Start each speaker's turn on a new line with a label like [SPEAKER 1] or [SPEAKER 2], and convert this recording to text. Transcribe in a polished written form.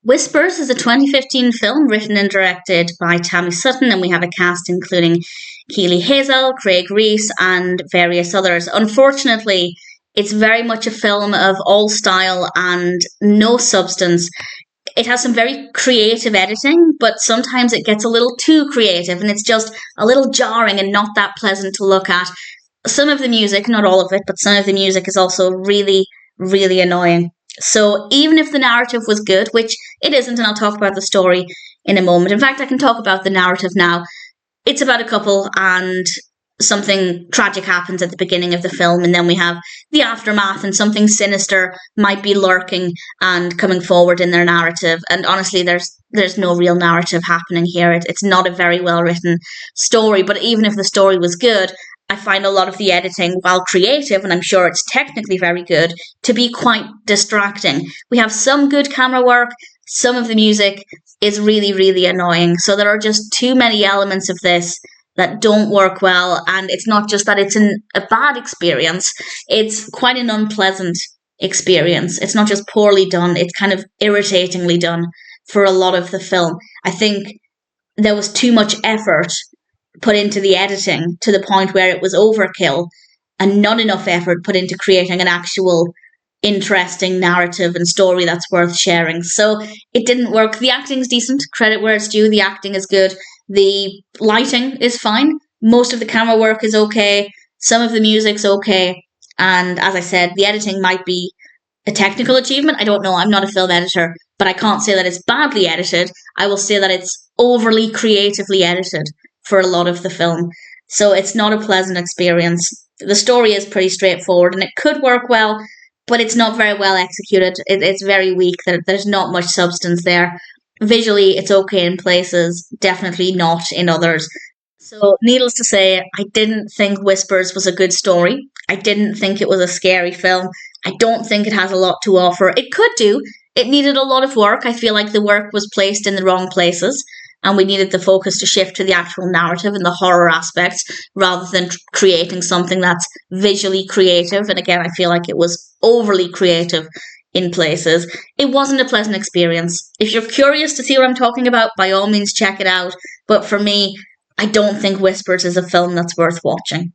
[SPEAKER 1] Whispers is a 2015 film written and directed by Tammi Sutton, and we have a cast including Keeley Hazell, Craig Rees, and various others. Unfortunately, it's very much a film of all style and no substance. It has some very creative editing, but sometimes it gets a little too creative and it's just a little jarring and not that pleasant to look at. Some of the music, not all of it, but some of the music is also really, really annoying. So even if the narrative was good, which it isn't, and I'll talk about the story in a moment. In fact, I can talk about the narrative now. It's about a couple and something tragic happens at the beginning of the film, and then we have the aftermath, and something sinister might be lurking and coming forward in their narrative. And honestly, there's no real narrative happening here. It's not a very well written story, but even if the story was good, I find a lot of the editing, while creative, and I'm sure it's technically very good, to be quite distracting. We have some good camera work, some of the music is really, really annoying. So there are just too many elements of this that don't work well, and it's not just that it's a bad experience, it's quite an unpleasant experience. It's not just poorly done, it's kind of irritatingly done for a lot of the film. I think there was too much effort put into the editing to the point where it was overkill, and not enough effort put into creating an actual interesting narrative and story that's worth sharing. So it didn't work. The acting's decent, credit where it's due, the acting is good. The lighting is fine. Most of the camera work is okay. Some of the music's okay. And as I said, the editing might be a technical achievement. I don't know. I'm not a film editor, but I can't say that it's badly edited. I will say that it's overly creatively edited for a lot of the film. So it's not a pleasant experience. The story is pretty straightforward and it could work well, but it's not very well executed. It's very weak. There's not much substance there. Visually, it's okay in places, definitely not in others. So, needless to say, I didn't think Whispers was a good story. I didn't think it was a scary film. I don't think it has a lot to offer. It could do. It needed a lot of work. I feel like the work was placed in the wrong places, and we needed the focus to shift to the actual narrative and the horror aspects rather than creating something that's visually creative. And again, I feel like it was overly creative in places. It wasn't a pleasant experience. If you're curious to see what I'm talking about, by all means check it out. But for me, I don't think Whispers is a film that's worth watching.